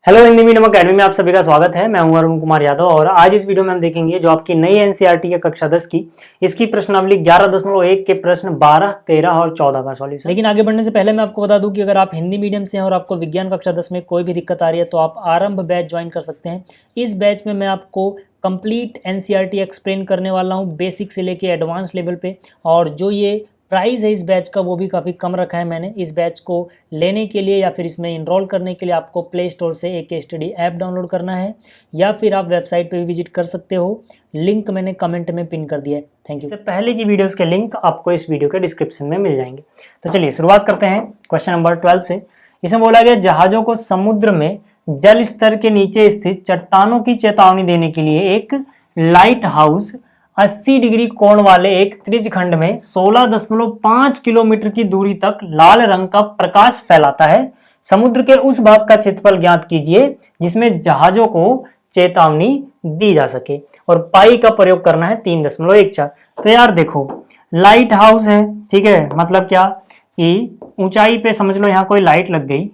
Hello Hindi medium academy में आप सभी का स्वागत है। मैं हूं अरुण कुमार यादव और आज इस वीडियो में हम देखेंगे जो आपकी नई एनसीईआरटी है कक्षा 10 की इसकी प्रश्नावली 11.1 के प्रश्न 12, 13 और 14 का सॉल्यूशन। लेकिन आगे बढ़ने से पहले मैं आपको बता दूं कि अगर आप हिंदी मीडियम से हैं और आपको विज्ञान कक्षा 10 में कोई भी दिक्कत आ रही है तो आप आरंभ बैच ज्वाइन कर सकते हैं। इस बैच में मैं आपको कंप्लीट एनसीईआरटी एक्सप्लेन करने वाला हूँ बेसिक से लेके एडवांस लेवल पे। और जो ये प्राइस है इस बैच का वो भी काफ़ी कम रखा है मैंने। इस बैच को लेने के लिए या फिर इसमें इनरोल करने के लिए आपको प्ले स्टोर से एक स्टडी ऐप डाउनलोड करना है या फिर आप वेबसाइट पे भी विजिट कर सकते हो। लिंक मैंने कमेंट में पिन कर दिया है। Thank you. इससे पहले की वीडियोस के लिंक आपको इस वीडियो के डिस्क्रिप्शन में मिल जाएंगे। तो चलिए शुरुआत करते हैं क्वेश्चन नंबर 12 से। इसमें बोला गया जहाज़ों को समुद्र में जल स्तर के नीचे स्थित चट्टानों की चेतावनी देने के लिए एक लाइट हाउस 80 डिग्री कोण वाले एक त्रिज्यखंड में 16.5 किलोमीटर की दूरी तक लाल रंग का प्रकाश फैलाता है। समुद्र के उस भाग का क्षेत्रफल ज्ञात कीजिए जिसमें जहाजों को चेतावनी दी जा सके और पाई का प्रयोग करना है 3.14। तो यार देखो लाइट हाउस है, ठीक है, मतलब क्या कि ऊंचाई पे समझ लो यहाँ कोई लाइट लग गई,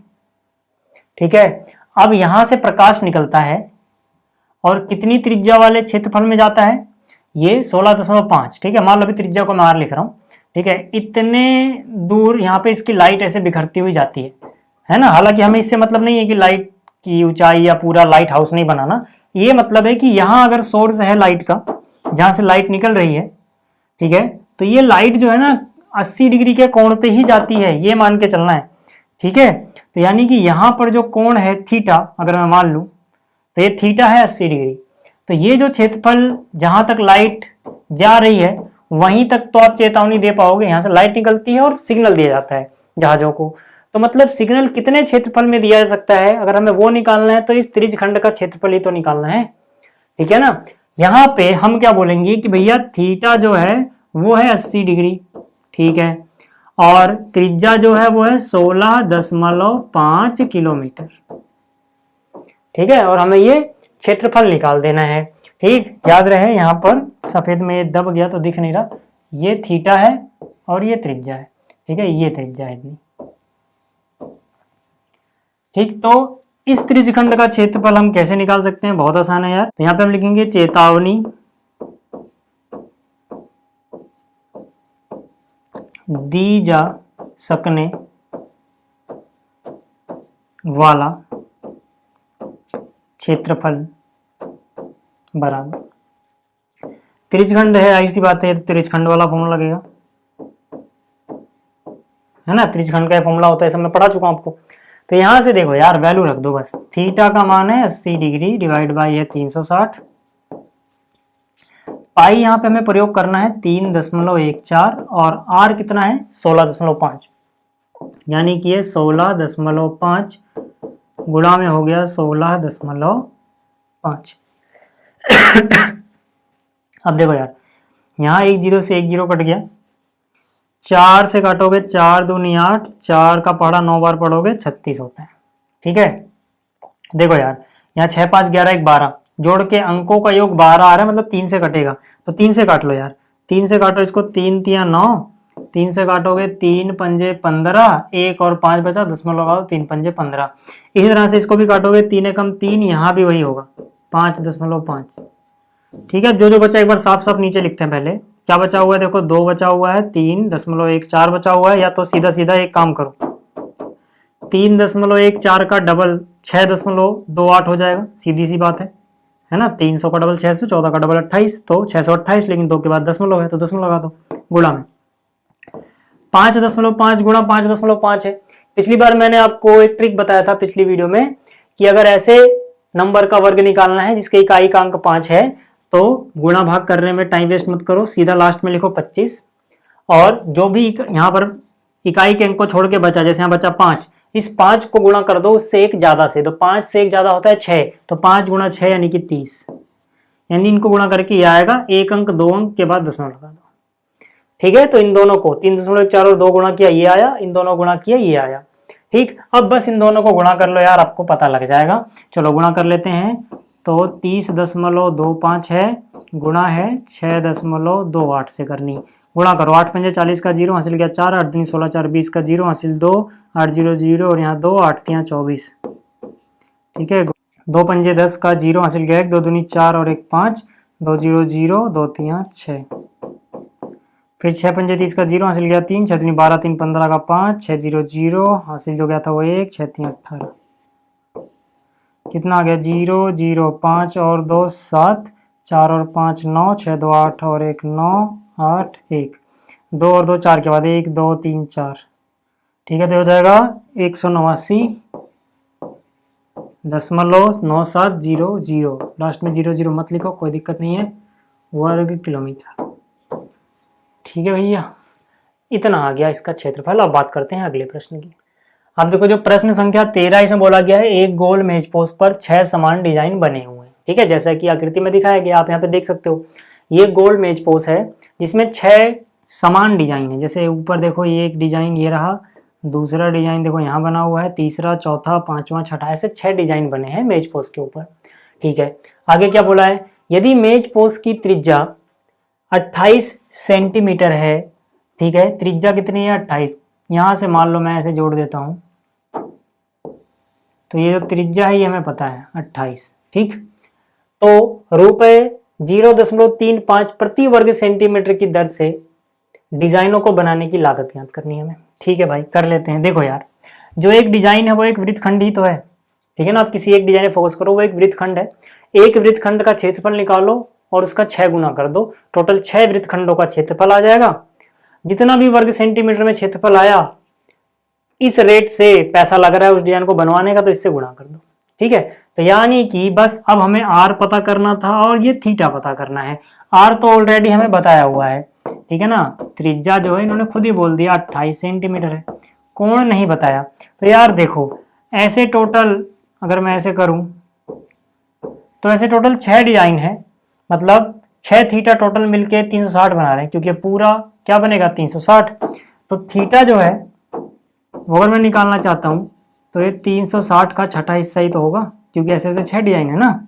ठीक है। अब यहां से प्रकाश निकलता है और कितनी त्रिज्या वाले क्षेत्रफल में जाता है, ये 16.5, ठीक है। मान लो अभी त्रिज्या को मैं आर लिख रहा हूँ, ठीक है। इतने दूर यहाँ पे इसकी लाइट ऐसे बिखरती हुई जाती है ना। हालांकि हमें इससे मतलब नहीं है कि लाइट की ऊंचाई या पूरा लाइट हाउस नहीं बनाना, ये मतलब है कि यहाँ अगर सोर्स है लाइट का जहां से लाइट निकल रही है, ठीक है, तो ये लाइट जो है ना 80 डिग्री के कोण पे ही जाती है, ये मान के चलना है, ठीक है। तो यानी कि यहाँ पर जो कोण है थीटा, अगर मैं मान लूं तो ये थीटा है 80 डिग्री। तो ये जो क्षेत्रफल जहां तक लाइट जा रही है वहीं तक तो आप चेतावनी दे पाओगे। यहां से लाइट निकलती है और सिग्नल दिया जाता है जहाजों को। तो मतलब सिग्नल कितने क्षेत्रफल में दिया जा सकता है, अगर हमें वो निकालना है तो इस त्रिज्यखंड का क्षेत्रफल ही तो निकालना है, ठीक है ना। यहाँ पे हम क्या बोलेंगे कि भैया थीटा जो है वो है 80 डिग्री, ठीक है, और त्रिज्या जो है वो है 16.5 किलोमीटर, ठीक है। और हमें ये क्षेत्रफल निकाल देना है, ठीक। याद रहे यहाँ पर सफेद में दब गया तो दिख नहीं रहा, ये थीटा है और ये त्रिज्या है, ठीक है, ये त्रिज्या है इतनी, ठीक। तो इस त्रिज्यखंड का क्षेत्रफल हम कैसे निकाल सकते हैं, बहुत आसान है यार। तो यहाँ पे हम लिखेंगे चेतावनी दी जा सकने वाला क्षेत्रफल बराबर त्रिज्यखंड है, ऐसी बात है तो त्रिज्यखंड वाला फॉर्मूला लगेगा, है ना। त्रिज्यखंड का फॉर्मूला होता है, सब मैं पढ़ा चुका हूं आपको। तो यहां से देखो यार वैल्यू रख दो बस। थीटा का मान है 80 डिग्री डिवाइड बाई है 360। पाई यहाँ पे हमें प्रयोग करना है 3.14 और आर कितना है 16.5, यानी कि ये 16.5 गुणा में हो गया 16.5। अब देखो यार यहाँ 1 0 से 1 0 कट गया, 4 से काटोगे 4 दूनी 8, 4 का पहाड़ा 9 बार पढ़ोगे 36 होता है, ठीक है। देखो यार यहाँ 6 5 11 1 12 जोड़ के अंकों का योग 12 आ रहा है, मतलब 3 से कटेगा तो 3 से काट लो यार, 3 से काटो इसको, 3 3 9, 3 से काटोगे 3 पंजे 15, 1 और 5 बचा, 10 लगाओ 3 पंजे 15। इसी तरह से इसको भी काटोगे, 3 एकम 3, यहाँ भी वही होगा 5.5, ठीक है। जो बचा एक बार साफ साफ नीचे लिखते हैं। पहले क्या बचा हुआ है, देखो 2 बचा हुआ है, 3.14 बचा हुआ है, या तो सीधा सीधा एक काम करो 3.14 का डबल 6.28 हो जाएगा, सीधी सी बात है ना। 300 का डबल 600, 14 का डबल 28, तो 628, लेकिन 2 के बाद दशमलव है तो दशमलव लगा दो गुणा में 5.5 गुणा 5.5 है। पिछली बार मैंने आपको एक ट्रिक बताया था पिछली वीडियो में कि अगर ऐसे नंबर का वर्ग निकालना है जिसके इकाई का अंक 5 है तो गुणा भाग करने में टाइम वेस्ट मत करो, सीधा लास्ट में लिखो 25 और जो भी यहाँ पर इकाई के अंक को छोड़ के बचा, जैसे यहाँ बचा 5, इस 5 को गुणा कर दो उससे एक ज्यादा से, तो 5 से एक ज्यादा होता है 6, तो 5 गुणा 6 यानी कि 30, यानी इनको गुणा करके ये आएगा, एक अंक 2 अंक के बाद दशमलव लगा दो, ठीक है। तो इन दोनों को 3.14 और 2 गुणा किया ये आया, इन दोनों गुणा किया ये आया, ठीक। अब बस इन दोनों को गुणा कर लो यार, आपको पता लग जाएगा। चलो गुणा कर लेते हैं। तो 30.25 है गुणा है 6.28 से करनी, गुणा करो 8 पंजे 40 का 0 हासिल किया 4, 8 दूनी 16, 4 20 का 0 हासिल 2, 8 0 0 और यहाँ 2 8 3 24, ठीक है, 2 पंजे 10 का 0 हासिल किया, 1 2 दूनी 4 और 1 5, 2 0 0 2 3 6। फिर 6 पंजे 30 का 0 हासिल किया, 3 6 दूनी 12 3 15 का 5, 6 0 0 हासिल जो गया था वो 1, 6 3 18। कितना आ गया 0 0 5 और 2 7, 4 और 5 9, 6 2 8 और 1 9 8 1, 2 और 2 4 के बाद 1 2 3 4। ठीक है, तो हो जाएगा 189.9700, लास्ट में 0 0 मत लिखो, कोई दिक्कत नहीं है, वर्ग किलोमीटर। ठीक है भैया, इतना आ गया इसका क्षेत्रफल। अब बात करते हैं अगले प्रश्न की। अब देखो जो प्रश्न संख्या 13 इसमें बोला गया है, एक गोल मेजपोस्ट पर 6 समान डिजाइन बने हुए हैं। ठीक है, जैसा कि आकृति में दिखाया गया, आप यहाँ पे देख सकते हो, ये गोल मेजपोस्ट है जिसमें 6 समान डिजाइन है। जैसे ऊपर देखो, ये एक डिजाइन ये रहा, दूसरा डिजाइन देखो यहाँ बना हुआ है, तीसरा चौथा पांचवा छठा, ऐसे 6 डिजाइन बने हैं मेजपोस्ट के ऊपर। ठीक है, आगे क्या बोला है, यदि मेजपोस्ट की त्रिज्या 28 सेंटीमीटर है, ठीक है, त्रिज्या कितनी है 28, यहां से मान लो मैं ऐसे जोड़ देता हूं, तो ये जो त्रिज्या है ये हमें पता है 28। ठीक, तो ₹0.35 प्रति वर्ग सेंटीमीटर की दर से डिजाइनों को बनाने की लागत याद करनी है हमें। ठीक है भाई, कर लेते हैं। देखो यार, जो एक डिजाइन है वो एक वृत्तखंड ही तो है। ठीक है ना, आप किसी एक डिजाइन में फोकस करो, वो एक वृत्तखंड है। एक वृत्तखंड का क्षेत्रफल निकालो और उसका 6 गुना कर दो, टोटल 6 वृत्तखंडों का क्षेत्रफल आ जाएगा। जितना भी वर्ग सेंटीमीटर में क्षेत्रफल आया, इस रेट से पैसा लग रहा है उस डिजाइन को बनवाने का, तो इससे गुणा कर दो। ठीक है, तो यानी कि बस अब हमें आर पता करना था और ये थीटा पता करना है। आर तो ऑलरेडी हमें बताया हुआ है, ठीक है ना, त्रिज्या जो है इन्होंने खुद ही बोल दिया 28 सेंटीमीटर है, कोण नहीं बताया। तो यार देखो, ऐसे टोटल अगर मैं ऐसे करूं तो ऐसे टोटल 6 डिजाइन है, मतलब 6 थीटा टोटल मिलके 360 बना रहे हैं, क्योंकि पूरा क्या बनेगा 360। तो थीटा जो है वो अगर मैं निकालना चाहता हूं तो ये 360 का छठा हिस्सा ही तो होगा, क्योंकि ऐसे ऐसे 6 डिजाइन है ना।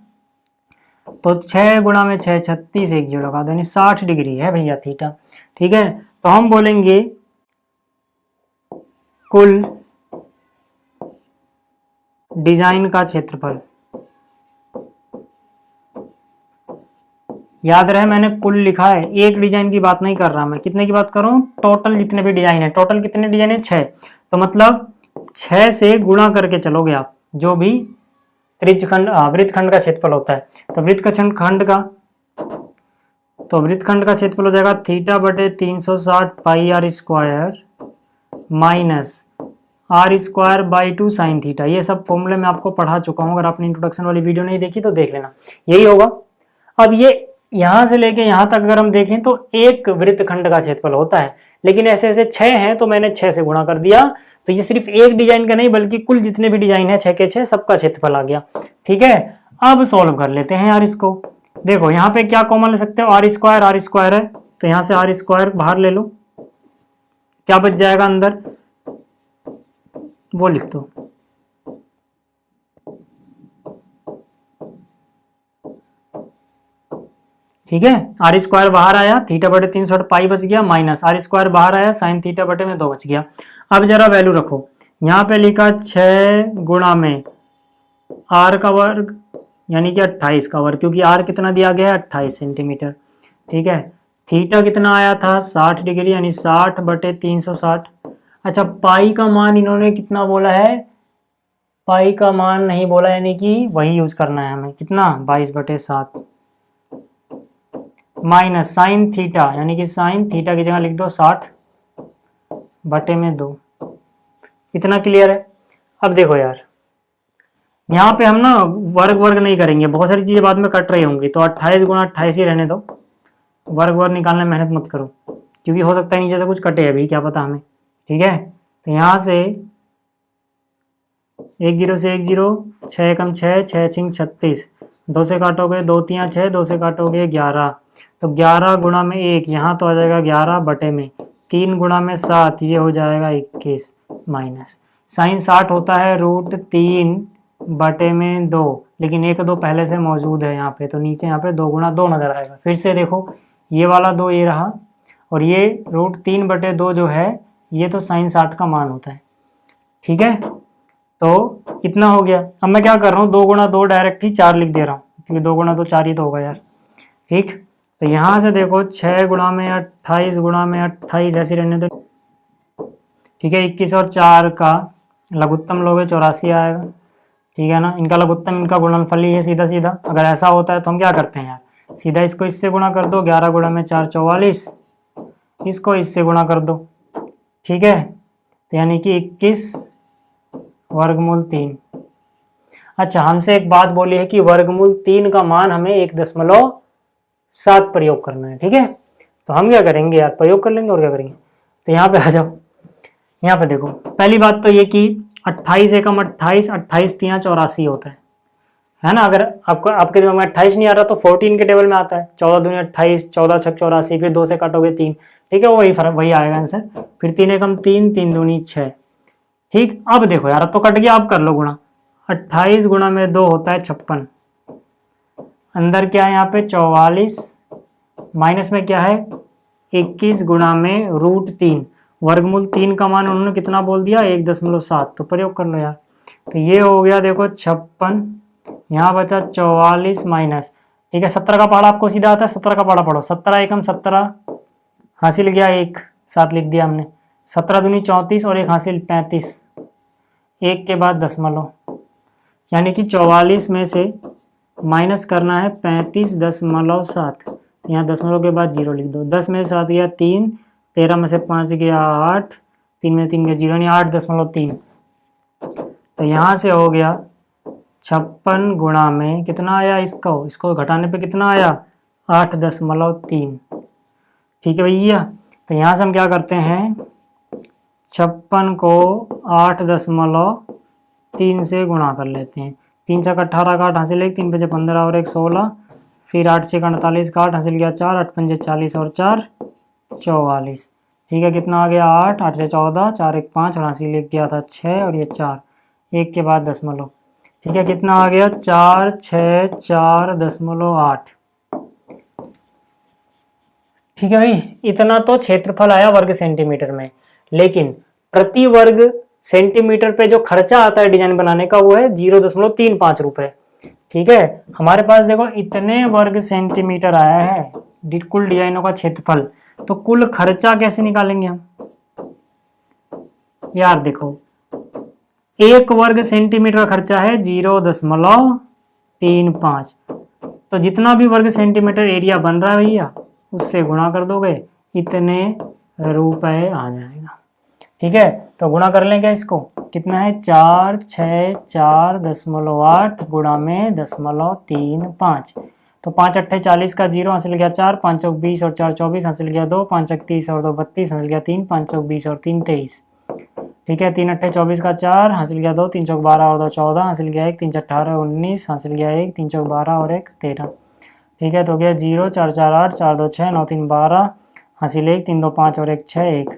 तो 6 गुणा में 6 36, एक जो लगा दो, यानी 60 डिग्री है भैया थीटा। ठीक है, तो हम बोलेंगे कुल डिजाइन का क्षेत्रफल, याद रहे मैंने कुल लिखा है, एक डिजाइन की बात नहीं कर रहा मैं, कितने की बात कर रहा हूं, टोटल जितने भी डिजाइन है। टोटल कितने डिजाइन है 6, तो मतलब 6 से गुणा करके चलोगे आप, जो भी वृत्तखंड का क्षेत्रफल होता है। तो वृत्तखंड का क्षेत्रफल हो जाएगा थीटा बटे 360 pi R square minus R square by 2 sine theta. ये सब फॉर्मूले मैं आपको पढ़ा चुका हूं, अगर आपने इंट्रोडक्शन वाली वीडियो नहीं देखी तो देख लेना, यही होगा। अब ये यहां से लेके यहां तक अगर हम देखें तो एक वृत्तखंड का क्षेत्रफल होता है, लेकिन ऐसे ऐसे 6 हैं तो मैंने 6 से गुणा कर दिया। तो ये सिर्फ एक डिजाइन का नहीं, बल्कि कुल जितने भी डिजाइन है 6 के 6 सबका क्षेत्रफल आ गया। ठीक है, अब सॉल्व कर लेते हैं यार इसको। देखो यहाँ पे क्या कॉमन ले सकते हो, आर स्क्वायर है, तो यहां से आर स्क्वायर बाहर ले लो, क्या बच जाएगा अंदर वो लिख दो। ठीक है, आर स्क्वायर बाहर आया, थीटा बटे 360 पाई बच गया, माइनस आर स्क्वायर बाहर आया, साइन थीटा बटे में 2 बच गया। अब जरा वैल्यू रखो, यहाँ पे लिखा 6 गुणा में आर का वर्ग यानी कि 28 का वर्ग, क्योंकि आर कितना दिया गया है 28 सेंटीमीटर। ठीक है, थीटा कितना आया था 60 डिग्री, यानी 60 बटे 360। अच्छा, पाई का मान इन्होंने कितना बोला है, पाई का मान नहीं बोला, यानी कि वही यूज करना है हमें, कितना 22/7 माइनस साइन थीटा, यानी कि साइन थीटा की जगह लिख दो 60 बटे में 2। इतना क्लियर है। अब देखो यार, यहाँ पे हम ना वर्ग नहीं करेंगे, बहुत सारी चीजें बाद में कट रही होंगी, तो 28 गुणा 28 ही रहने दो, वर्ग निकालने में मेहनत मत करो, क्योंकि हो सकता है नीचे से कुछ कटे अभी, क्या पता हमें। ठीक है, तो यहाँ से 1 0 से 1 0, 6 एकम 6, 6 छिंग 36, 2 से काटोगे 2 3 6, 2 से काटोगे 11, तो 11 गुणा में 1, यहाँ तो आ जाएगा 11 बटे में 3 गुणा में 7, ये हो जाएगा 21 माइनस साइन 60 होता है √3 बटे में 2, लेकिन 1 2 पहले से मौजूद है यहाँ पे, तो नीचे यहाँ पे 2 गुणा 2 नजर आएगा। फिर से देखो, ये वाला 2 ये रहा, और ये √3 बटे 2 जो है ये तो साइन 60 का मान होता है। ठीक है, तो इतना हो गया। अब मैं क्या कर रहा हूँ, 2 गुणा 2 डायरेक्ट ही 4 लिख दे रहा हूँ, क्योंकि 2 गुणा 2 4 ही तो होगा यार। ठीक, तो यहाँ से देखो 6 गुणा में 28 गुणा में 28 ऐसे रहने दो। ठीक है, 21 और 4 का लघुत्तम लोगे 84 आएगा। ठीक है ना, इनका लघुत्तम इनका गुणनफल ही है सीधा सीधा। अगर ऐसा होता है तो हम क्या करते हैं यार, सीधा इसको इससे गुणा कर दो, 11 गुणा में 4 44, इसको इससे गुणा कर दो। ठीक है, तो यानी कि 21 वर्गमूल 3। अच्छा, हमसे एक बात बोली है कि वर्गमूल 3 का मान हमें 1.7 प्रयोग करना है। ठीक है, तो हम क्या करेंगे यार, प्रयोग कर लेंगे और क्या करेंगे। तो यहाँ पे आ जाओ, यहाँ पे देखो, पहली बात तो ये कि 28 एकम 28, 28 तिया 84 होता है ना। अगर आपको आपके दिमाग में 28 नहीं आ रहा तो 14 के टेबल में आता है, 14 दूनी 28, 14 छक 84, फिर 2 से काटोगे 3। ठीक है, वही फर्क वही आएगा आंसर। फिर 3 एकम 3, 3 दूनी 6। ठीक, अब देखो यार, अब तो कट गया, आप कर लो गुणा। 28 गुणा में 2 होता है 56, अंदर क्या है यहाँ पे 44, माइनस में क्या है 21 गुणा में √3। वर्गमूल 3 का मान उन्होंने कितना बोल दिया, 1.7। तो प्रयोग कर लो यार। तो ये हो गया देखो 56, यहाँ बचा 44 माइनस। ठीक है, 17 का पहाड़ा आपको सीधा आता है, 17 का पहाड़ा पढ़ो। 17 एकम 17 हासिल गया 1, 7 लिख दिया हमने। 17 दूनी 34 और 1 हासिल 35, 1 के बाद दशमलव, यानी कि 44 में से माइनस करना है 35.7। यहाँ दशमलव के बाद 0 लिख दो। 10 में से 7 गया 3, 13 में से 5 गया 8, 3 में 3 गया 0, यानी 8.3। तो यहाँ से हो गया 56 गुणा में कितना आया, इसको घटाने पे कितना आया 8.3। ठीक है भैया, तो यहाँ से हम क्या करते हैं, 56 को 8.3 से गुणा कर लेते हैं। 3 छक 18 का 8 हासिल 1, 3 बजे 15 और 1 16, फिर 8 छक 48 का 8 हासिल गया 4, 8 पंजे 40 और 4 44। ठीक है, कितना आ गया 8, 8 से 14, 4 1 5 और हासिल 1 गया था 6 और ये 4, 1 के बाद दशमलव। ठीक है, कितना आ गया 4 6 4.8। ठीक है भाई, इतना तो क्षेत्रफल आया वर्ग सेंटीमीटर में, लेकिन प्रति वर्ग सेंटीमीटर पे जो खर्चा आता है डिजाइन बनाने का वो है 0.35 रुपए। ठीक है, हमारे पास देखो इतने वर्ग सेंटीमीटर आया है कुल डिजाइनों का क्षेत्रफल, तो कुल खर्चा कैसे निकालेंगे हम यार। देखो 1 वर्ग सेंटीमीटर का खर्चा है 0.35, तो जितना भी वर्ग सेंटीमीटर एरिया बन रहा है भैया उससे गुणा कर दोगे, इतने रुपए आ जाएगा। ठीक है, तो गुणा कर लें क्या इसको, कितना है 4 6 4.8 गुणा में 0.35। तो 5 8 40 का 0 हासिल गया 4, 5 चौक 20 और 4 24 हासिल गया 2, 5 चौक 30 और 2 32 हासिल गया 3, 5 चौक 20 और 3 23। ठीक है, 3 8 24 का 4 हासिल गया 2, 3 चौक 12 और 2 14 हासिल गया 1, 3 18 19 हासिल गया 1, 3 चौक 12 और 1 13। ठीक है, तो गया 0 4 4 8 4 2 6 9 3 12 हासिल 1, 3 2 5 और 1 6 1।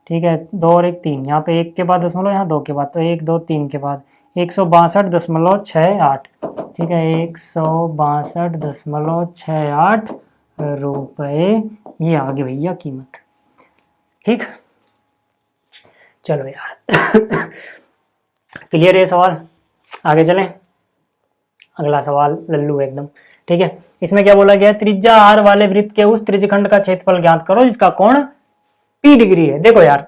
ठीक है, 2 और 1 3, यहाँ पे 1 के बाद दशमलव, यहाँ 2 के बाद, तो 1 2 3 के बाद 162.68। ठीक है, 162.68 रुपये, ये आ गई भैया कीमत। ठीक, चलो यार क्लियर है सवाल, आगे चलें। अगला सवाल लल्लू एकदम। ठीक है, इसमें क्या बोला गया, त्रिज्या r वाले वृत्त के उस त्रिज्यखंड का क्षेत्रफल ज्ञात करो जिसका कोण p डिग्री है। देखो यार,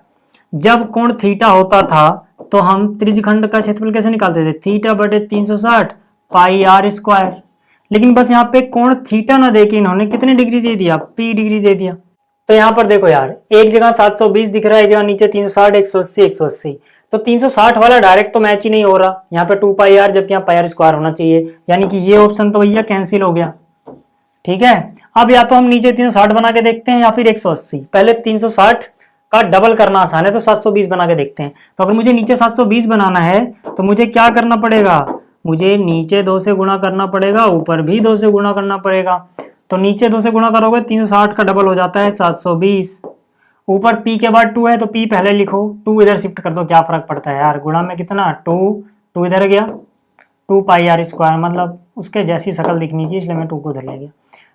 जब कोण थीटा होता था तो हम त्रिज्यखंड का क्षेत्रफल कैसे निकालते थे, थीटा बटे 360 पाई r स्क्वायर। लेकिन बस यहाँ पे कोण थीटा ना देके इन्होंने कितने डिग्री दे दिया, p डिग्री दे दिया। तो यहाँ पर देखो यार, एक जगह 720 दिख रहा है, एक जगह नीचे 360 180 180, तो 360 वाला डायरेक्ट तो मैच ही नहीं हो रहा, यहाँ पे 2 पाई r जबकि यहाँ पाई r स्क्वायर होना चाहिए, यानी कि ये ऑप्शन तो भैया कैंसिल हो गया। ठीक है, अब या तो हम नीचे 360 बना के देखते हैं या फिर 180। पहले 360 का डबल करना आसान है तो 720 बना के देखते हैं। तो अगर मुझे नीचे 720 बनाना है तो मुझे क्या करना पड़ेगा, मुझे नीचे 2 से गुणा करना पड़ेगा, ऊपर भी 2 से गुणा करना पड़ेगा। तो नीचे 2 से गुणा करोगे 360 का डबल हो जाता है 720, ऊपर p के बाद 2 है तो p पहले लिखो, 2 इधर शिफ्ट कर दो, क्या फर्क पड़ता है यार, गुणा में कितना 2 इधर गया, 2 पाई r स्क्वायर, मतलब उसके जैसी शक्ल दिखनी चाहिए, इसलिए मैं 2 को उधर ले गया।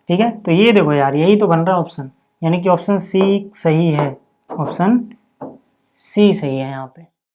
ठीक है, तो ये देखो यार, यही तो बन रहा है ऑप्शन, यानी कि ऑप्शन सी सही है, ऑप्शन सी सही है यहाँ पे।